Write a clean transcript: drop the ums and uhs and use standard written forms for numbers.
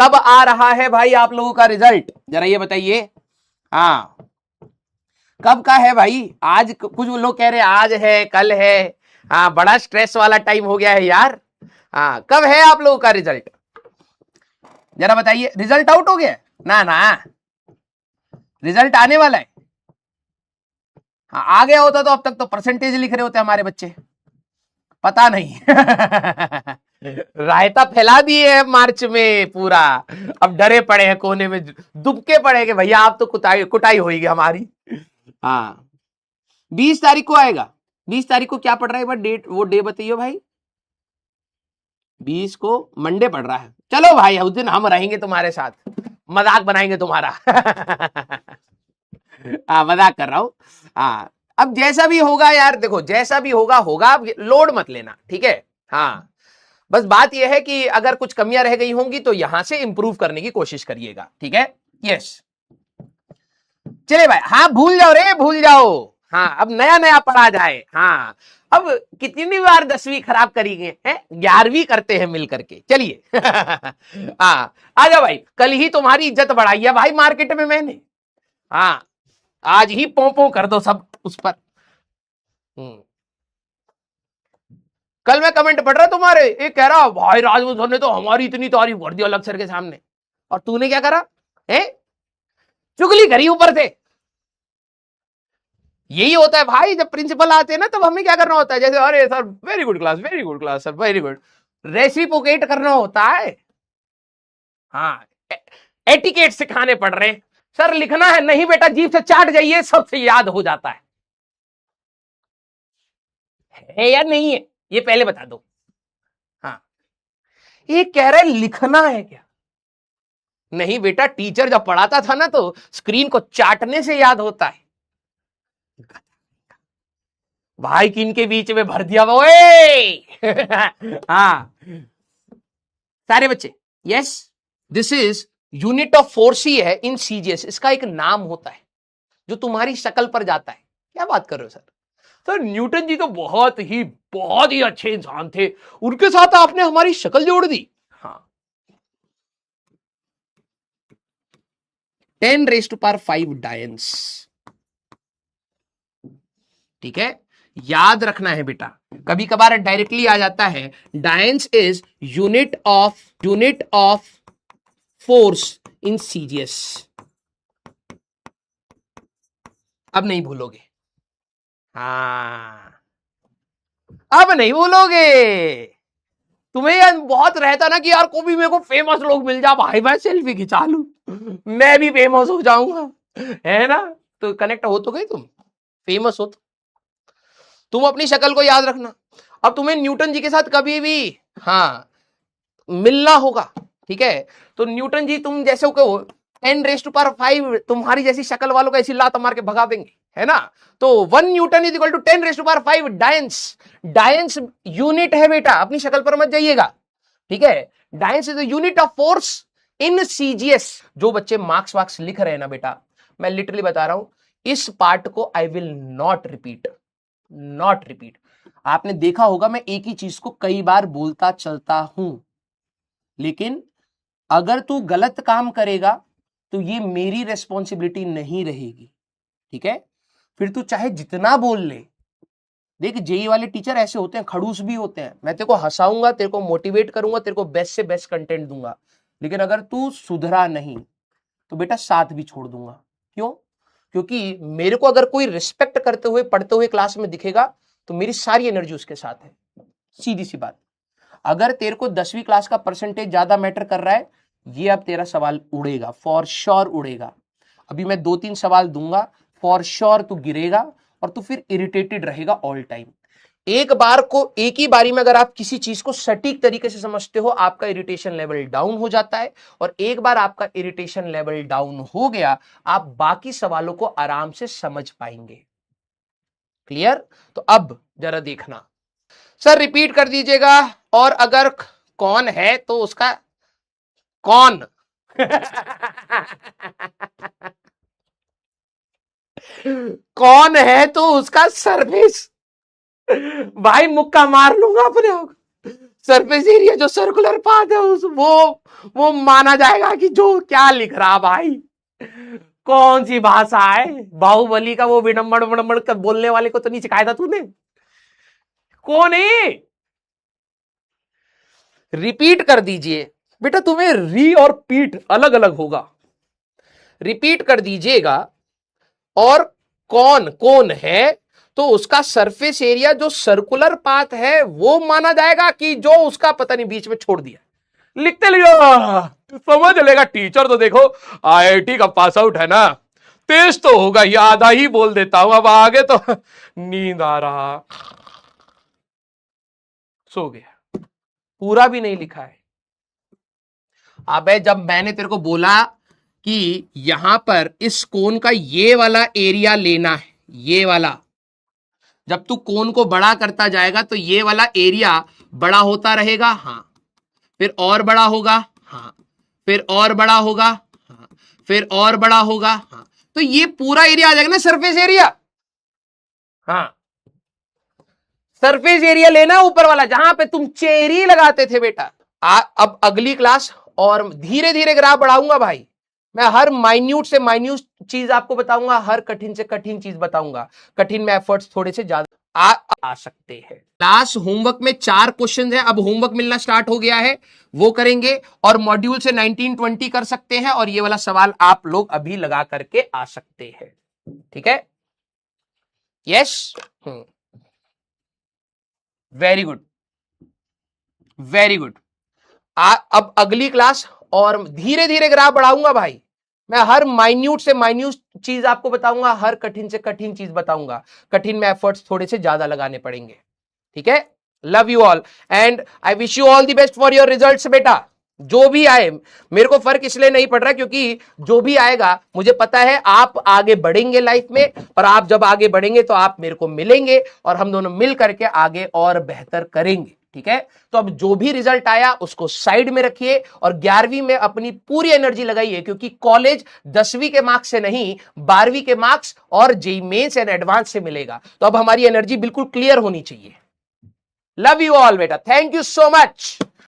कब आ रहा है भाई आप लोगों का रिजल्ट, जरा ये बताइए। हाँ, कब का है भाई? आज कुछ लोग कह रहे हैं आज है, कल है। हाँ, बड़ा स्ट्रेस वाला टाइम हो गया है यार। हाँ, कब है आप लोगों का रिजल्ट, जरा बताइए। रिजल्ट आउट हो गया? ना ना, रिजल्ट आने वाला है। हाँ, आ गया होता तो अब तक तो परसेंटेज लिख रहे होते हमारे बच्चे, पता नहीं। रायता फैला दिए है मार्च में पूरा, अब डरे पड़े हैं कोने में, दुबके पड़े कि भैया आप तो कुटाई कुटाई होगी हमारी। हाँ, 20 तारीख को आएगा। 20 तारीख को क्या पड़ रहा है भाई, डेट वो डे बताइए भाई। 20 को मंडे पड़ रहा है। चलो भाई उस दिन हम रहेंगे तुम्हारे साथ, मजाक बनाएंगे तुम्हारा। हाँ, मजाक कर रहा हूं। हाँ, अब जैसा भी होगा यार, देखो जैसा भी होगा होगा, लोड मत लेना, ठीक है। हाँ, बस बात यह है कि अगर कुछ कमियां रह गई होंगी तो यहां से इंप्रूव करने की कोशिश करिएगा, ठीक है। यस, चले भाई। हाँ, भूल जाओ रे, भूल जाओ। हाँ, अब नया नया पढ़ा जाए। हाँ, अब कितनी बार 10वीं खराब करी गए हैं, 11वीं करते हैं मिल करके, चलिए। हाँ, आ जाओ भाई, कल ही तुम्हारी इज्जत बढ़ाई है भाई मार्केट में मैंने। हाँ, आज ही पोंपो कर दो सब उस पर। कल मैं कमेंट पढ़ रहा तुम्हारे, एक कह रहा भाई राजवंश सर ने तो हमारी इतनी तारीफ कर दी अलग सर के सामने, और तूने क्या करा है, चुगली करी ऊपर से। यही होता है भाई, जब प्रिंसिपल आते हैं ना तब हमें क्या करना होता है, जैसे अरे sir very good class, very good class sir, very good, reciprocate करना होता है। हाँ, एटिकेट सिखाने पड़ रहे हैं। सर लिखना है नहीं बेटा, जीभ से चाट जाइए, सबसे याद हो जाता है या नहीं है, ये पहले बता दो। हाँ, ये कह रहे लिखना है क्या? नहीं बेटा, टीचर जब पढ़ाता था ना तो स्क्रीन को चाटने से याद होता है। भाई किन के बीच में भर दिया वो। हाँ, सारे बच्चे, yes, this is unit of force ही है इन सीजीएस, इसका एक नाम होता है जो तुम्हारी शक्ल पर जाता है। क्या बात कर रहे हो सर? सर न्यूटन जी तो बहुत ही अच्छे इंसान थे, उनके साथ आपने हमारी शक्ल जोड़ दी। हाँ, 10⁵ डायंस, ठीक है, याद रखना है बेटा। कभी कभार डायरेक्टली आ जाता है, dynes is unit of force in CGS. अब नहीं भूलोगे। हाँ, अब नहीं भूलोगे। तुम्हें यार बहुत रहता ना कि यार को भी मेरे को फेमस लोग मिल जा भाई, मैं सेल्फी खिंचा लूं, मैं भी फेमस हो जाऊंगा, है ना। तो कनेक्ट हो तो गए तुम, फेमस हो तो तुम अपनी शक्ल को याद रखना। अब तुम्हें न्यूटन जी के साथ कभी भी हाँ मिलना होगा, ठीक है, तो न्यूटन जी तुम जैसे हो कहो 10⁵ तुम्हारी जैसी शक्ल वालों को ऐसी लात मार के भगा देंगे, है ना। तो 1 newton is equal to 10⁵ dynes. Dynes unit है बेटा, अपनी शक्ल पर मत जाइएगा, ठीक है। Dynes is unit of force in CGS. जो बच्चे मार्क्स वार्क्स लिख रहे हैं ना बेटा, मैं लिटरली बता रहा हूं, इस पार्ट को आई विल नॉट रिपीट। आपने देखा होगा मैं एक ही चीज को कई बार बोलता चलता हूं, लेकिन अगर तू गलत काम करेगा तो ये मेरी रेस्पॉन्सिबिलिटी नहीं रहेगी, ठीक है। फिर तू चाहे जितना बोल ले, देख जेई वाले टीचर ऐसे होते हैं, खड़ूस भी होते हैं। मैं तेरे को हंसाऊंगा, तेरे को मोटिवेट करूंगा, तेरे को बेस्ट से बेस्ट कंटेंट दूंगा, लेकिन अगर तू सुधरा नहीं तो बेटा साथ भी छोड़ दूंगा। क्यों? क्योंकि मेरे को अगर कोई रिस्पेक्ट करते हुए पढ़ते हुए क्लास में दिखेगा तो मेरी सारी एनर्जी उसके साथ है, सीधी सी बात। अगर तेरे को 10वीं क्लास का परसेंटेज ज्यादा मैटर कर रहा है, ये अब तेरा सवाल उड़ेगा, फॉर श्योर उड़ेगा। अभी मैं 2-3 सवाल दूंगा, फॉर श्योर तू गिरेगा और तू फिर इरिटेटेड रहेगा ऑल टाइम। एक ही बारी में अगर आप किसी चीज को सटीक तरीके से समझते हो, आपका इरिटेशन लेवल डाउन हो जाता है, और एक बार आपका इरिटेशन लेवल डाउन हो गया, आप बाकी सवालों को आराम से समझ पाएंगे। क्लियर? तो अब जरा देखना, सर रिपीट कर दीजिएगा, और अगर कौन है तो उसका कौन। कौन है तो उसका सर्विस। भाई मुक्का मार लूंगा अपने आप। सरफेस एरिया जो सर्कुलर पाथ है उस वो माना जाएगा कि जो क्या लिख रहा भाई, कौन सी भाषा है? बाहुबली का वो विडंबड़ विडंबड़ कर बोलने वाले को तो नहीं सिखाया था तूने? कौन है? रिपीट कर दीजिए बेटा, तुम्हें री और पीट अलग अलग होगा। रिपीट कर दीजिएगा। और कौन कौन है तो उसका सरफेस एरिया जो सर्कुलर पाथ है वो माना जाएगा कि जो उसका पता नहीं बीच में छोड़ दिया। लिखते लिखो समझ लेगा टीचर। तो देखो आईआईटी का पास आउट है ना, तेज तो होगा ही, आधा ही बोल देता हूं, अब आगे तो नींद आ रहा, सो गया, पूरा भी नहीं लिखा है। अबे जब मैंने तेरे को बोला कि यहां पर इस कोन का ये वाला एरिया लेना है, ये वाला, जब तू कोन को बड़ा करता जाएगा तो ये वाला एरिया बड़ा होता रहेगा, हाँ, फिर और बड़ा होगा, हाँ, फिर और बड़ा होगा, हाँ, फिर और बड़ा होगा, हाँ, तो ये पूरा एरिया आ जाएगा ना सरफेस एरिया। हाँ, सरफेस एरिया लेना ऊपर वाला जहां पे तुम चेरी लगाते थे बेटा। अब अगली क्लास और धीरे धीरे ग्राफ बढ़ाऊंगा भाई, मैं हर माइन्यूट से माइन्यूट चीज आपको बताऊंगा, हर कठिन से कठिन चीज बताऊंगा। कठिन में एफर्ट्स थोड़े से ज्यादा आ सकते हैं। लास्ट होमवर्क में 4 क्वेश्चन है, अब होमवर्क मिलना स्टार्ट हो गया है, वो करेंगे और मॉड्यूल से 19-20 कर सकते हैं, और ये वाला सवाल आप लोग अभी लगा करके आ सकते हैं। ठीक है, yes, very good, very good. अब अगली क्लास और धीरे धीरे ग्राफ बढ़ाऊंगा भाई, मैं हर माइन्यूट से माइन्यूट चीज आपको बताऊंगा, हर कठिन से कठिन चीज बताऊंगा। कठिन में एफर्ट्स थोड़े से ज्यादा लगाने पड़ेंगे। ठीक है, love you all and I wish you all the best for your results बेटा। जो भी आए, मेरे को फर्क इसलिए नहीं पड़ रहा क्योंकि जो भी आएगा मुझे पता है आप आगे बढ़ेंगे लाइफ में, और आप जब आगे बढ़ेंगे तो आप मेरे को मिलेंगे और हम दोनों मिल करके आगे और बेहतर करेंगे। ठीक है, तो अब जो भी रिजल्ट आया उसको साइड में रखिए और 11वीं में अपनी पूरी एनर्जी लगाइए, क्योंकि कॉलेज 10वीं के मार्क्स से नहीं 12वीं के मार्क्स और जेई मेंस एंड एडवांस से मिलेगा। तो अब हमारी एनर्जी बिल्कुल क्लियर होनी चाहिए। लव यू ऑल बेटा, थैंक यू सो मच।